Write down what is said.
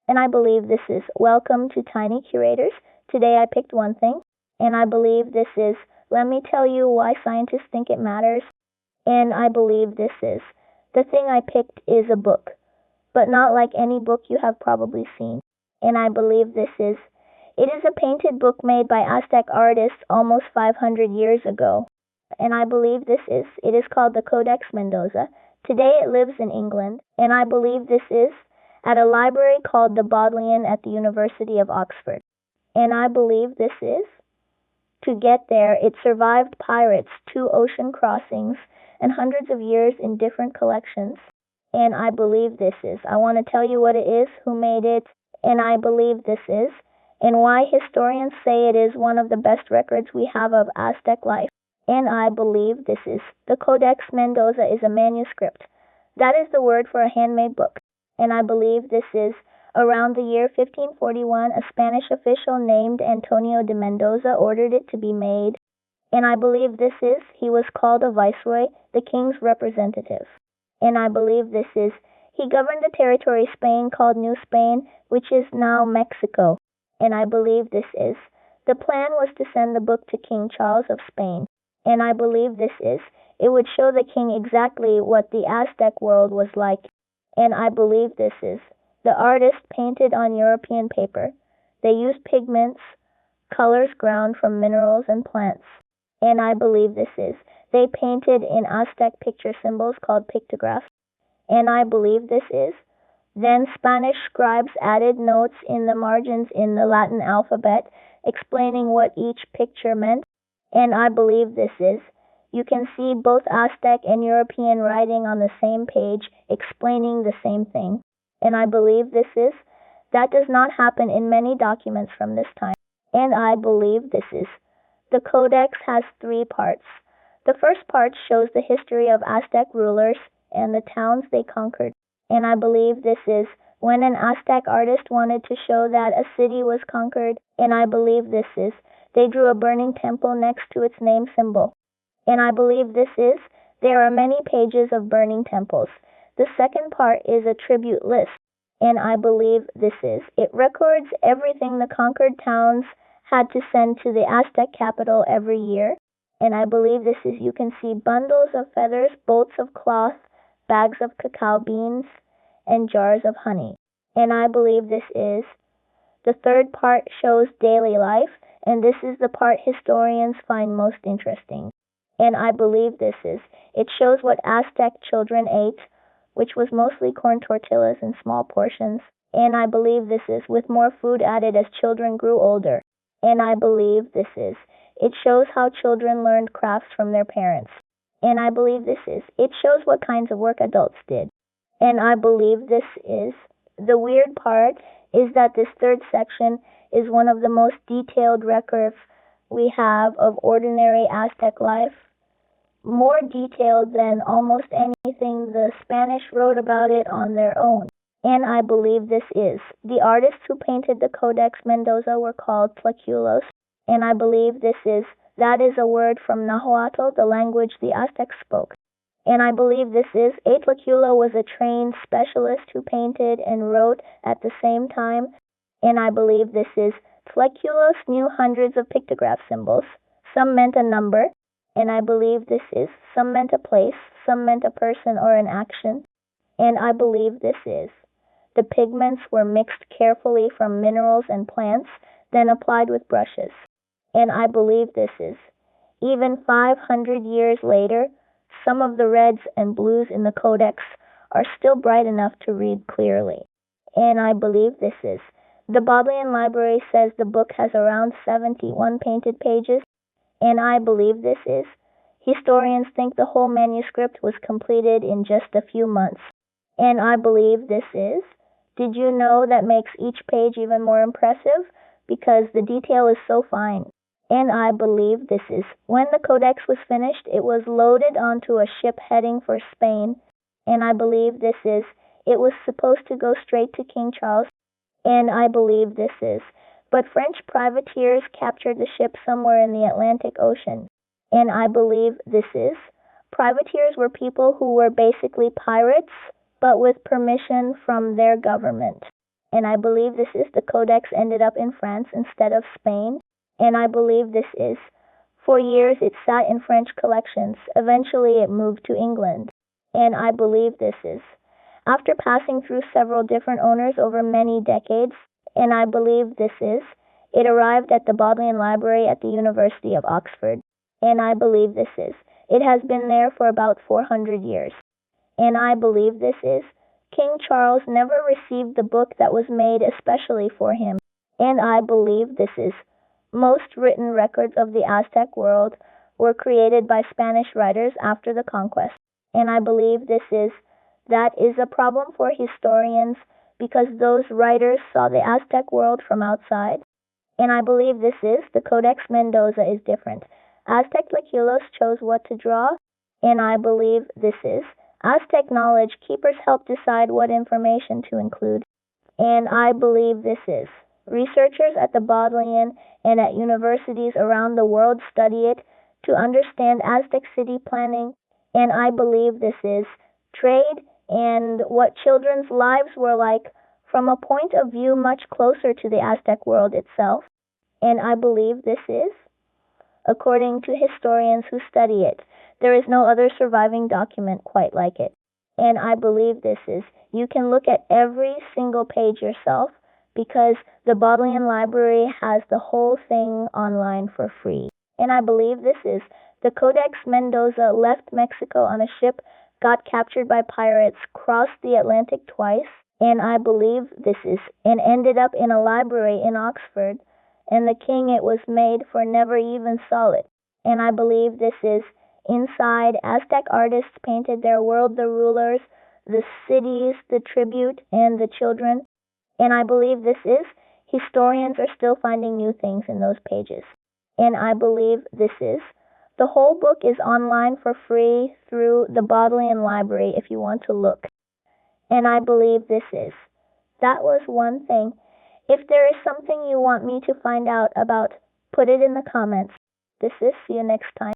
And I believe this is Welcome to Tiny Curators. Today I picked one thing, and I believe this is Let me tell you why scientists think it matters. And I believe this is The thing I picked is a book, but not like any book you have probably seen. And I believe this is It is a painted book made by Aztec artists almost 500 years ago. And I believe this is It is called the Codex Mendoza. Today it lives in England, and I believe this is at a library called the Bodleian at the University of Oxford. And I believe this is To get there, it survived pirates, 2 ocean crossings, and hundreds of years in different collections. And I believe this is I want to tell you what it is, who made it, and I believe this is and why historians say it is one of the best records we have of Aztec life. And I believe this is The Codex Mendoza is a manuscript. That is the word for a handmade book. And I believe this is around the year 1541, a Spanish official named Antonio de Mendoza ordered it to be made. And I believe this is he was called a viceroy, the king's representative. And I believe this is he governed the territory Spain called New Spain, which is now Mexico. And I believe this is the plan was to send the book to King Charles of Spain. And I believe this is it would show the king exactly what the Aztec world was like. And I believe this is the artist painted on European paper. They used pigments, colors ground from minerals and plants. And I believe this is they painted in Aztec picture symbols called pictographs. And I believe this is then Spanish scribes added notes in the margins in the Latin alphabet explaining what each picture meant. And I believe this is you can see both Aztec and European writing on the same page explaining the same thing. And I believe this is that does not happen in many documents from this time. And I believe this is the Codex has 3 parts. The first part shows the history of Aztec rulers and the towns they conquered. And I believe this is when an Aztec artist wanted to show that a city was conquered. And I believe this is they drew a burning temple next to its name symbol. And I believe this is there are many pages of burning temples. The second part is a tribute list. And I believe this is it records everything the conquered towns had to send to the Aztec capital every year. And I believe this is you can see bundles of feathers, bolts of cloth, bags of cacao beans, and jars of honey. And I believe this is the third part shows daily life, and this is the part historians find most interesting. And I believe this is it shows what Aztec children ate, which was mostly corn tortillas in small portions. And I believe this is with more food added as children grew older. And I believe this is it shows how children learned crafts from their parents. And I believe this is it shows what kinds of work adults did. And I believe this is the weird part is that this third section is one of the most detailed records we have of ordinary Aztec life, more detailed than almost anything the Spanish wrote about it on their own. And I believe this is the artists who painted the Codex Mendoza were called tlacuilos. And I believe this is that is a word from Nahuatl, the language the Aztecs spoke. And I believe this is a tlacuilo was a trained specialist who painted and wrote at the same time. And I believe this is tlacuilos knew hundreds of pictograph symbols. Some meant a number. And I believe this is some meant a place, some meant a person or an action. And I believe this is the pigments were mixed carefully from minerals and plants, then applied with brushes. And I believe this is even 500 years later, some of the reds and blues in the Codex are still bright enough to read clearly. And I believe this is the Bodleian Library says the book has around 71 painted pages. And I believe this is historians think the whole manuscript was completed in just a few months. And I believe this is did you know that makes each page even more impressive? Because the detail is so fine. And I believe this is when the Codex was finished, it was loaded onto a ship heading for Spain. And I believe this is it was supposed to go straight to King Charles. And I believe this is but French privateers captured the ship somewhere in the Atlantic Ocean. And I believe this is privateers were people who were basically pirates, but with permission from their government. and I believe this is the Codex ended up in France instead of Spain, and I believe this is. For years it sat in French collections. Eventually it moved to England, and I believe this is. After passing through several different owners over many decades, and I believe this is, it arrived at the Bodleian Library at the University of Oxford, and I believe this is. It has been there for about 400 years, and I believe this is. King Charles never received the book that was made especially for him, and I believe this is. Most written records of the Aztec world were created by Spanish writers after the conquest, and I believe this is. That is a problem for historians because those writers saw the Aztec world from outside, and I believe this is. The Codex Mendoza is different. Aztec tlacuilos chose what to draw, and I believe this is. Aztec knowledge keepers help decide what information to include, and I believe this is. Researchers at the Bodleian and at universities around the world study it to understand Aztec city planning, and I believe this is. Trade and what children's lives were like from a point of view much closer to the Aztec world itself, and I believe this is. According to historians who study it, there is no other surviving document quite like it, and I believe this is. You can look at every single page yourself because the Bodleian Library has the whole thing online for free, and I believe this is. The Codex Mendoza left Mexico on a ship, got captured by pirates, crossed the Atlantic twice, and I believe this is, and ended up in a library in Oxford, and the king it was made for never even saw it, and I believe this is. Inside, Aztec artists painted their world, the rulers, the cities, the tribute, and the children, and I believe this is. Historians are still finding new things in those pages, and I believe this is. The whole book is online for free through the Bodleian Library if you want to look, and I believe this is. That was one thing. If there is something you want me to find out about, put it in the comments. This is. See you next time.